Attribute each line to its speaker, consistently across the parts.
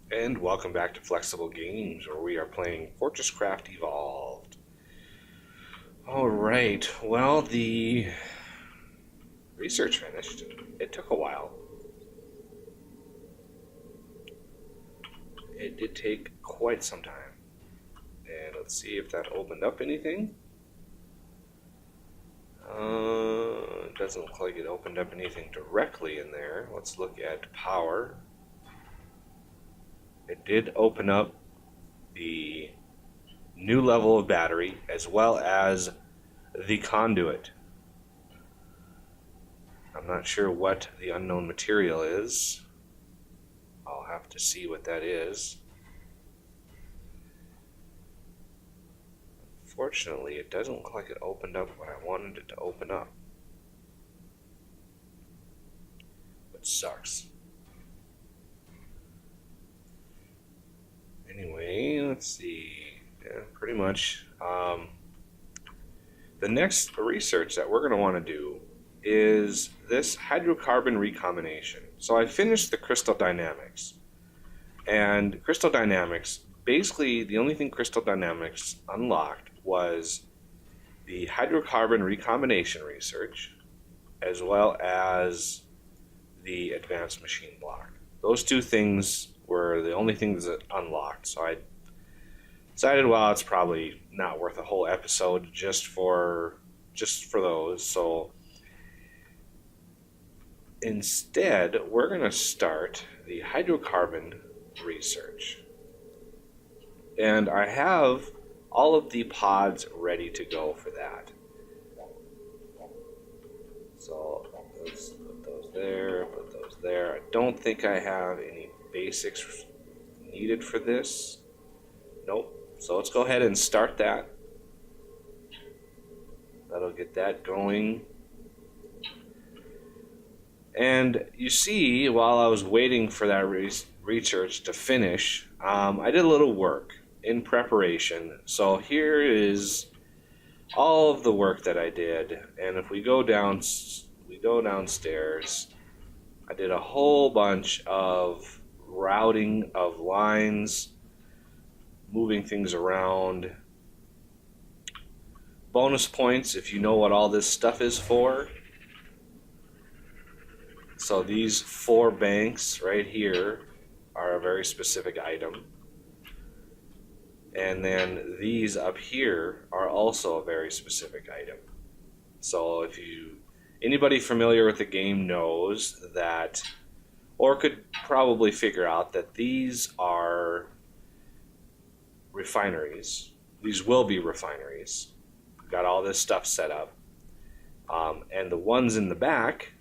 Speaker 1: And welcome back to Flexible Games, where we are playing FortressCraft Evolved. Alright, well, the research finished. It took a while. It did take quite some time. And let's see if that opened up anything. It doesn't look like it opened up anything directly in there. Let's look at power. It did open up the new level of battery as well as the conduit. I'm not sure what the unknown material is. I'll have to see what that is. Fortunately, it doesn't look like it opened up what I wanted it to open up. Which sucks. Anyway, let's see. Yeah, pretty much. The next research that we're going to want to do is this hydrocarbon recombination. So I finished the crystal dynamics. And crystal dynamics, basically the only thing crystal dynamics unlocked was the hydrocarbon recombination research as well as the advanced machine block. Those two things were the only things that unlocked. So I decided, well, it's probably not worth a whole episode just for those. So instead, we're going to start the hydrocarbon research. And I have all of the pods ready to go for that. So let's put those there, put those there. I don't think I have any basics needed for this. Nope. So let's go ahead and start that. That'll get that going. And you see, while I was waiting for that research to finish, I did a little work in preparation. So here is all of the work that I did. And if we go downstairs, I did a whole bunch of routing of lines, moving things around. Bonus points if you know what all this stuff is for. So these 4 banks right here are a very specific item. And then these up here are also a very specific item. So anybody familiar with the game knows that, or could probably figure out that these are refineries. These will be refineries. Got all this stuff set up. And the ones in the back,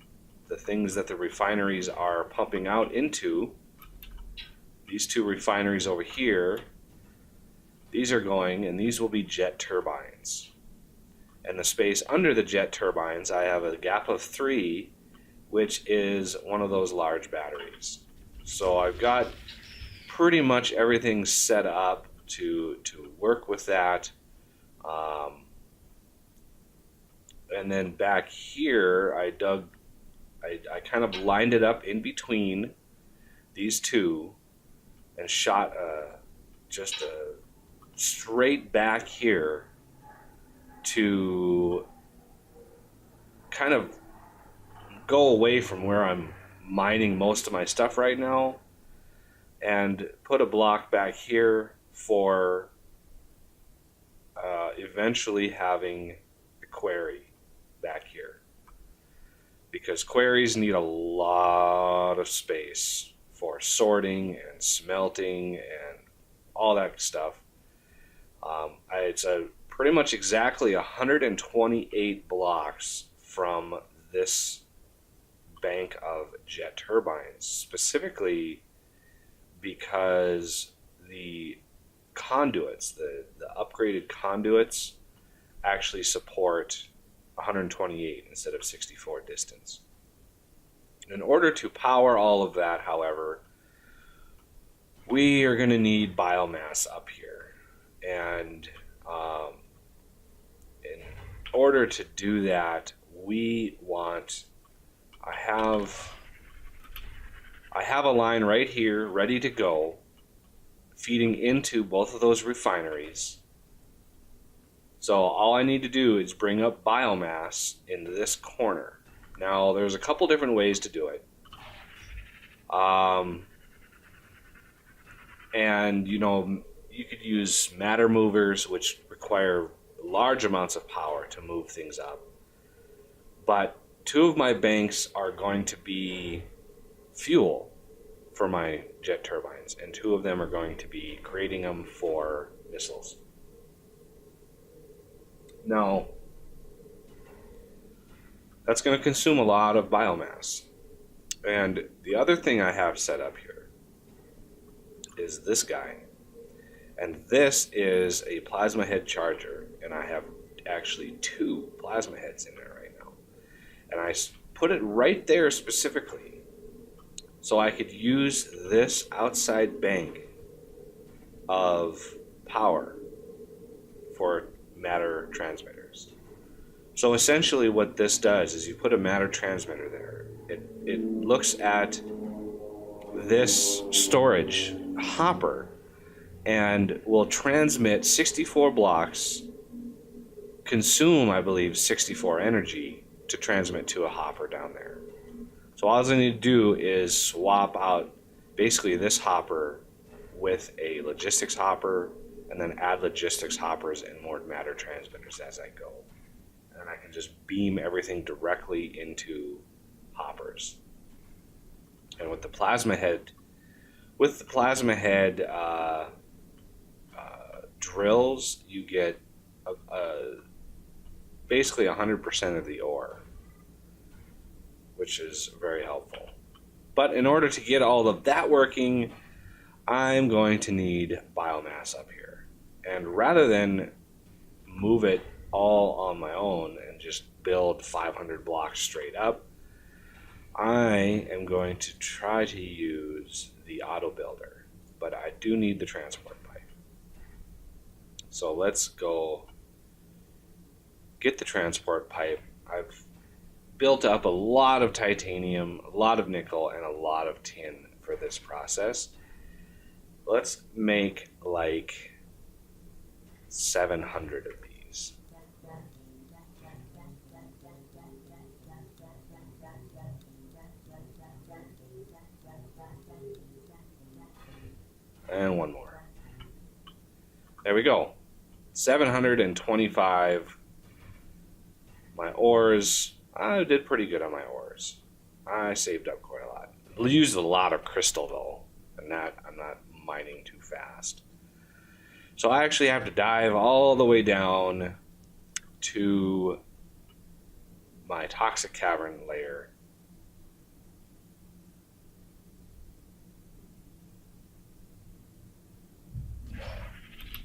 Speaker 1: the things that the refineries are pumping out into, these 2 refineries over here, these are going, and these will be jet turbines. And the space under the jet turbines, I have a gap of 3, which is one of those large batteries. So I've got pretty much everything set up to work with that. And then back here, I kind of lined it up in between these 2 and shot just a straight back here to kind of go away from where I'm mining most of my stuff right now, and put a block back here for eventually having a quarry back here, because quarries need a lot of space for sorting and smelting and all that stuff. It's pretty much exactly 128 blocks from this bank of jet turbines, specifically because the conduits, the upgraded conduits, actually support 128 instead of 64 distance. In order to power all of that, however, we are going to need biomass up here. And in order to do that, I have a line right here ready to go feeding into both of those refineries. So all I need to do is bring up biomass into this corner. Now, there's a couple different ways to do it. And, you could use matter movers, which require large amounts of power to move things up. But 2 of my banks are going to be fuel for my jet turbines, and 2 of them are going to be creating them for missiles. Now, that's going to consume a lot of biomass. And the other thing I have set up here is this guy. And this is a plasma head charger, and I have actually 2 plasma heads in there right now. And I put it right there specifically so I could use this outside bank of power for matter transmitters. So essentially what this does is you put a matter transmitter there. It looks at this storage hopper and will transmit 64 blocks, consume, I believe, 64 energy to transmit to a hopper down there. So all I need to do is swap out basically this hopper with a logistics hopper, and then add logistics hoppers and more matter transmitters as I go. And then I can just beam everything directly into hoppers. And with the plasma head drills, you get basically 100% of the ore, which is very helpful. But in order to get all of that working, I'm going to need biomass up here. And rather than move it all on my own and just build 500 blocks straight up, I am going to try to use the AutoBuilder, but I do need the transport pipe. So let's go get the transport pipe. I've built up a lot of titanium, a lot of nickel, and a lot of tin for this process. Let's make like 700 of these. And one more. There we go. 725. My ores, I did pretty good on my ores. I saved up quite a lot. Used a lot of crystal though, and I'm not mining too fast. So I actually have to dive all the way down to my toxic cavern layer.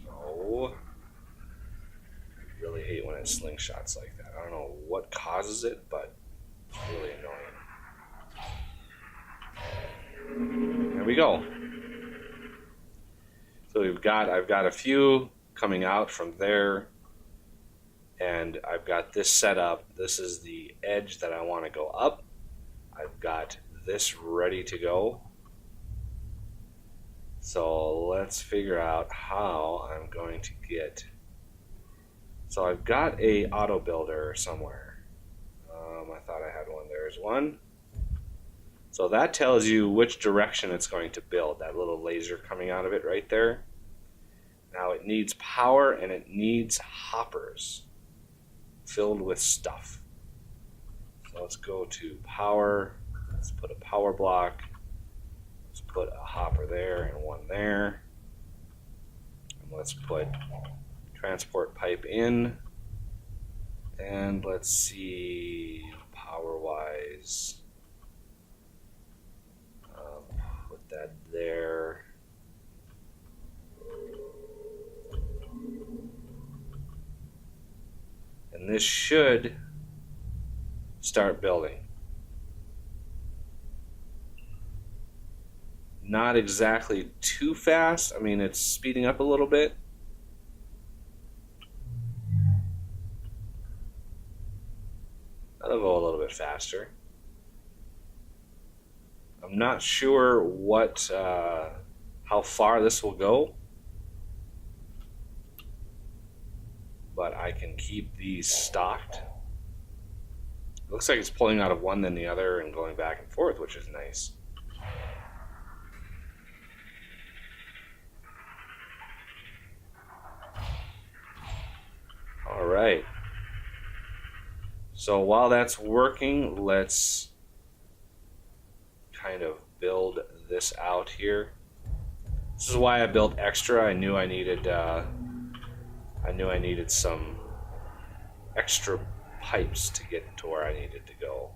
Speaker 1: Oh, I really hate when it slingshots like that. I don't know what causes it, but it's really annoying. There we go. So I've got a few coming out from there, and I've got this set up. This is the edge that I want to go up. I've got this ready to go. So let's figure out how I'm going to get. So I've got a AutoBuilder somewhere. I thought I had one. There's one. So that tells you which direction it's going to build, that little laser coming out of it right there. Now it needs power and it needs hoppers filled with stuff. So let's go to power. Let's put a power block. Let's put a hopper there and one there. And let's put transport pipe in. And let's see, power-wise. Put that there. And this should start building. Not exactly too fast. I mean, it's speeding up a little bit. That'll go a little bit faster. I'm not sure how far this will go, but I can keep these stocked. It looks like it's pulling out of one then the other and going back and forth, which is nice. All right. So while that's working, let's kind of build this out here. This is why I built extra. I knew I needed some extra pipes to get to where I needed to go.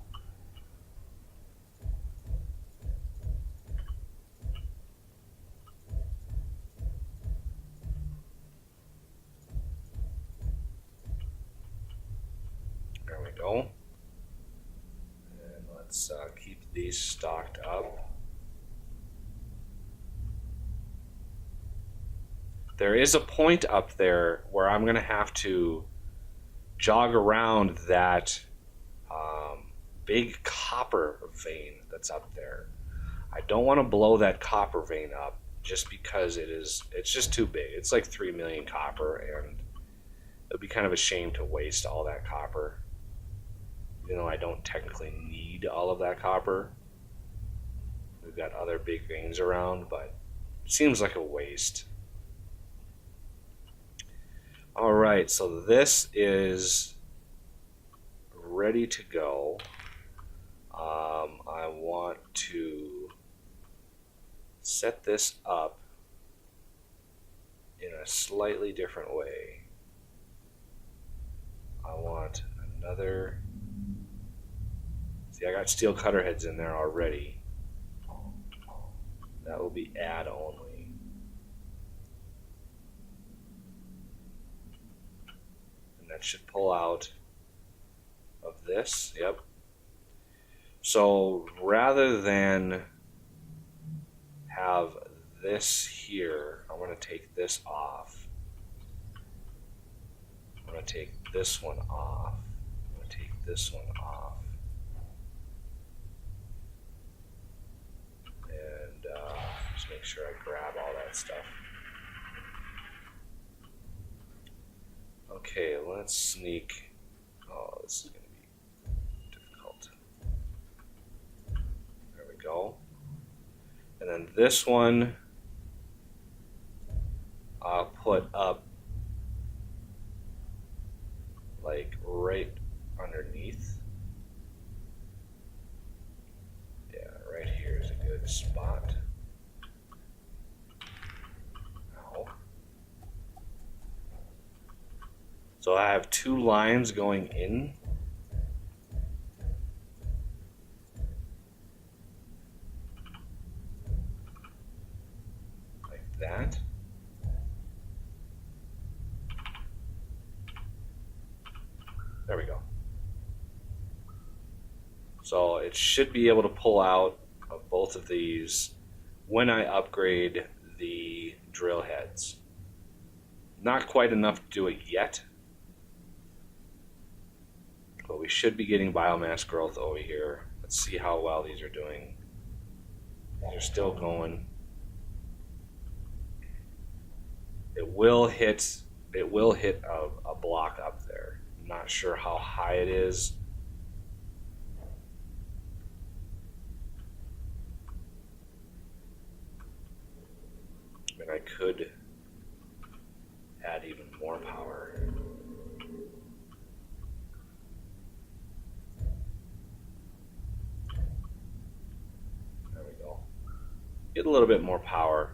Speaker 1: There we go. And let's keep these stocked up. There is a point up there where I'm going to have to jog around that big copper vein that's up there. I don't want to blow that copper vein up just because it's just too big. It's like 3 million copper, and it would be kind of a shame to waste all that copper. Even though I don't technically need all of that copper. We've got other big veins around, but it seems like a waste. All right, so this is ready to go. I want to set this up in a slightly different way. I want another... See, I got steel cutter heads in there already. That will be add only. That should pull out of this. Yep. So rather than have this here, I'm going to take this off. I'm going to take this one off. I'm going to take this one off. And just make sure I grab all that stuff. Okay, let's sneak. Oh, this is going to be difficult. There we go. And then this one, I'll put up like right underneath. Yeah, right here is a good spot. So I have 2 lines going in. Like that. There we go. So it should be able to pull out of both of these when I upgrade the drill heads. Not quite enough to do it yet. But we should be getting biomass growth over here. Let's see how well these are doing. These are still going. It will hit a block up there. I'm not sure how high it is. I mean, I could add even more power. Get a little bit more power.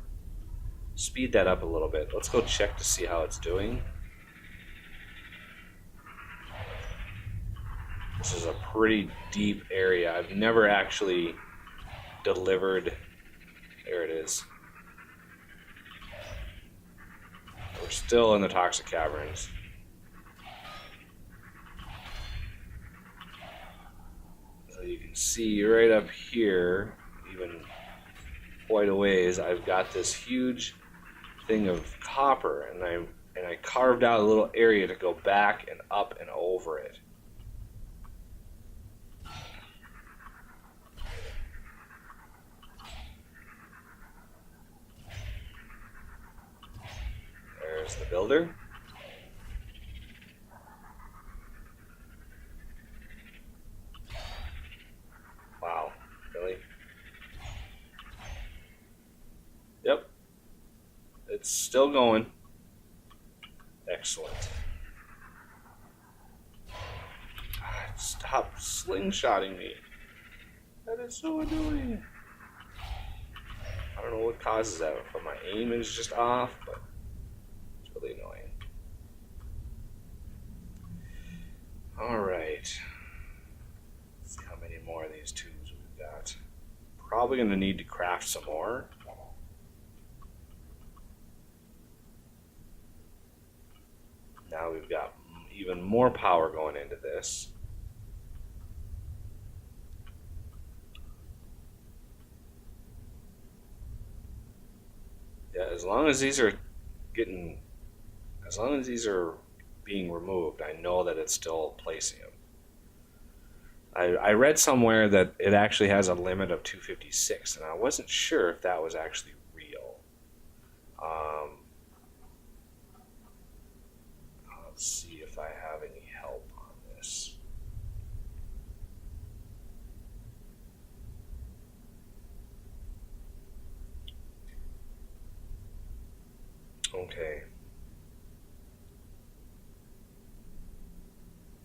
Speaker 1: Speed that up a little bit. Let's go check to see how it's doing. This is a pretty deep area. I've never actually delivered. There it is. We're still in the toxic caverns. So you can see right up here, even quite a ways, I've got this huge thing of copper, and I carved out a little area to go back and up and over it. There's the builder. Wow, really? Yep. It's still going. Excellent. God, stop slingshotting me. That is so annoying. I don't know what causes that, but my aim is just off, but it's really annoying. Alright. Let's see how many more of these tubes we've got. Probably going to need to craft some more. Now we've got even more power going into this. Yeah, as long as these are being removed, I know that it's still placing them. I read somewhere that it actually has a limit of 256, and I wasn't sure if that was actually real. Let's see if I have any help on this. Okay.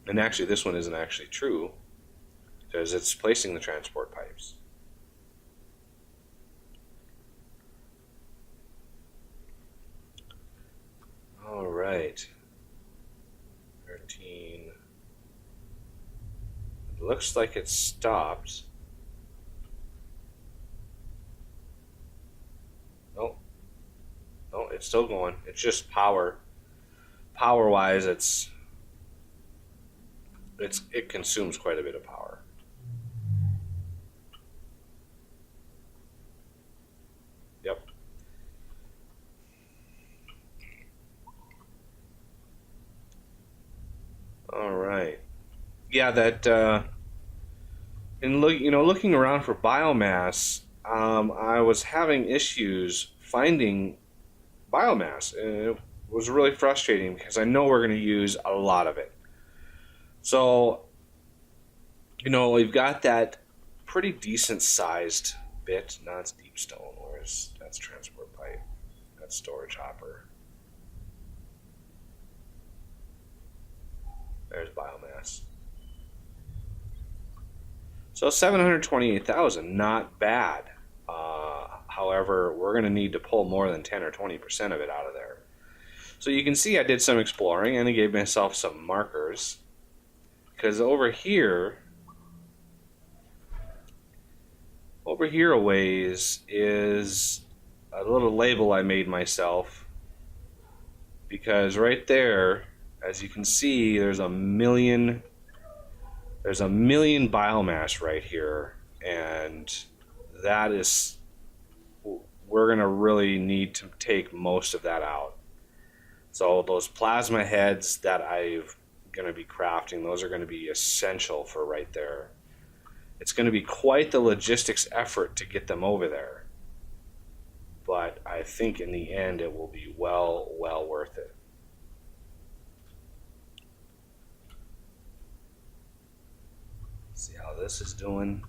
Speaker 1: And actually, this one isn't actually true, because it's placing the transport pipes. All right. 13. It looks like it's stopped. Nope. No, it's still going. It's just power. Power-wise, it consumes quite a bit of power. Yep. All right. Yeah, that looking around for biomass, I was having issues finding biomass, and it was really frustrating because I know we're going to use a lot of it. So, we've got that pretty decent sized bit. Now it's deep stone. That's transport pipe. That's storage hopper. There's biomass. So 728,000, not bad. However, we're going to need to pull more than 10 or 20% of it out of there. So you can see I did some exploring, and I gave myself some markers. Because over here a ways is a little label I made myself. Because right there, as you can see, there's a million biomass right here, and we're going to really need to take most of that out. So those plasma heads that I'm going to be crafting, those are going to be essential for right there. It's going to be quite the logistics effort to get them over there, but I think in the end it will be well worth it. See how this is doing.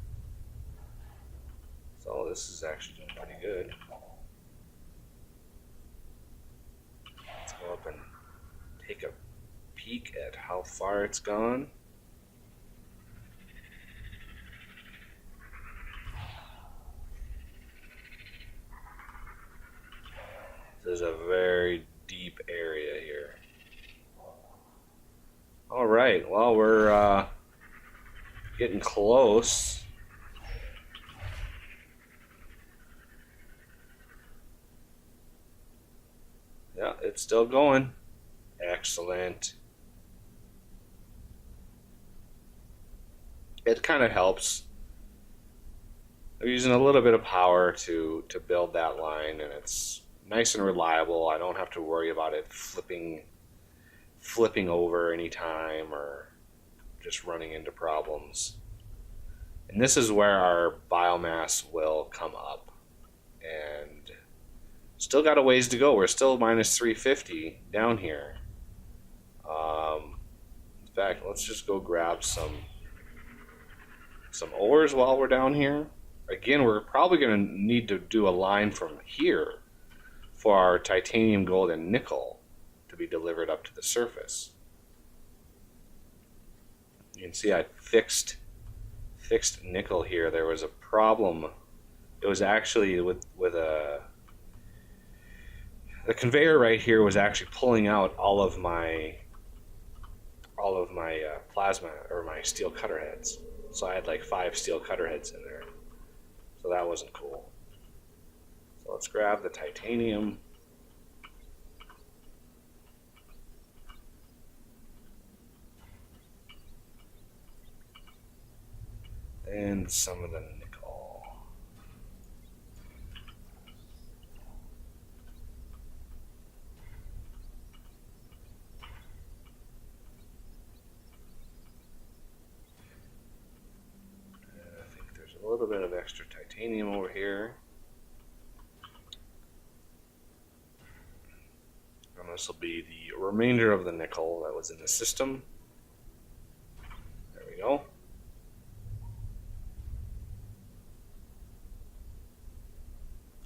Speaker 1: So this is actually doing pretty good. Let's go up and take a peek at how far it's gone. This is a very deep area here. All right, well, we're getting close. Yeah, it's still going. Excellent. It kind of helps. I'm using a little bit of power to build that line, and it's nice and reliable. I don't have to worry about it flipping over anytime or just running into problems. And this is where our biomass will come up, and Still got a ways to go. We're still minus 350 down here. In fact, let's just go grab some ores while we're down here. Again, we're probably going to need to do a line from here for our titanium, gold, and nickel to be delivered up to the surface. You can see I fixed nickel here. There was a problem. It was actually with the conveyor right here was actually pulling out all of my plasma or my steel cutter heads. So I had like 5 steel cutter heads in there. So that wasn't cool. So let's grab the titanium. And some of the nickel. I think there's a little bit of extra titanium over here. And this will be the remainder of the nickel that was in the system. There we go.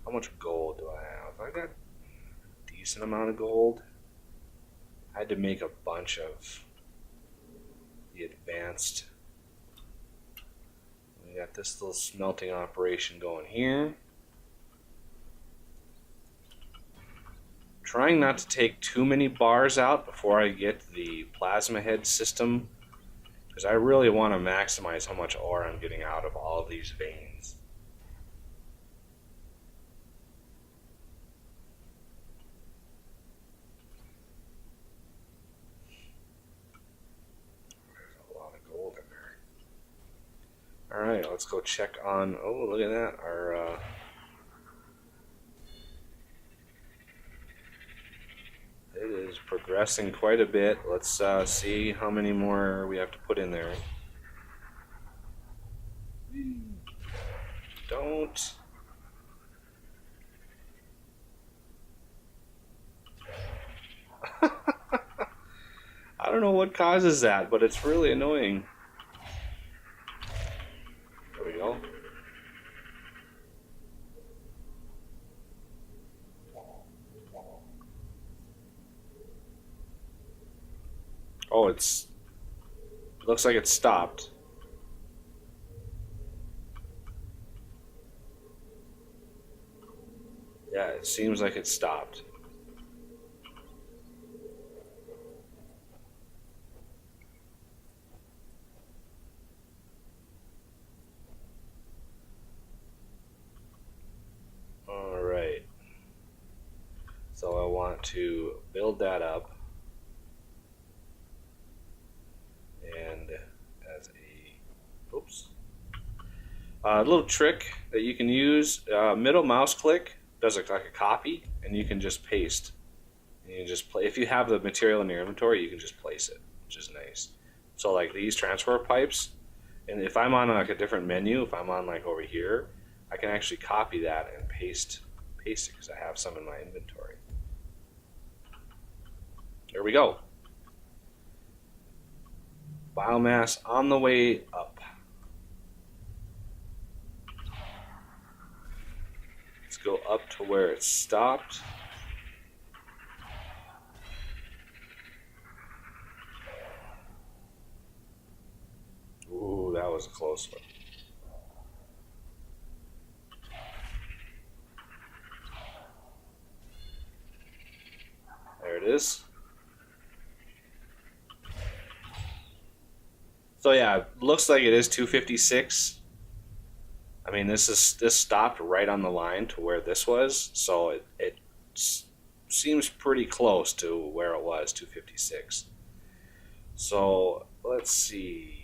Speaker 1: How much gold do I have? I got a decent amount of gold. I had to make a bunch of the advanced. We got this little smelting operation going here. Trying not to take too many bars out before I get the plasma head system, because I really want to maximize how much ore I'm getting out of all of these veins. Alright, let's go check on, oh, look at that, our, it is progressing quite a bit. Let's see how many more we have to put in there. Don't. I don't know what causes that, but it's really annoying. There we go. Oh, it looks like it stopped. Yeah, it seems like it stopped. So I want to build that up, and as a little trick that you can use, middle mouse click does like a copy, and you can just paste. And you can just if you have the material in your inventory, you can just place it, which is nice. So like these transfer pipes, and if I'm on like a different menu, if I'm on like over here, I can actually copy that and paste it because I have some in my inventory. There we go. Biomass on the way up. Let's go up to where it stopped. Ooh, that was a close one. There it is. So yeah, looks like it is 256. I mean, this stopped right on the line to where this was, so it seems pretty close to where it was, 256. So let's see.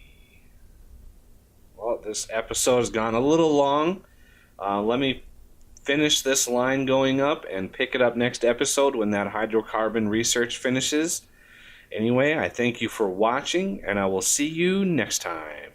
Speaker 1: Well, this episode has gone a little long. Let me finish this line going up and pick it up next episode when that hydrocarbon research finishes. Anyway, I thank you for watching, and I will see you next time.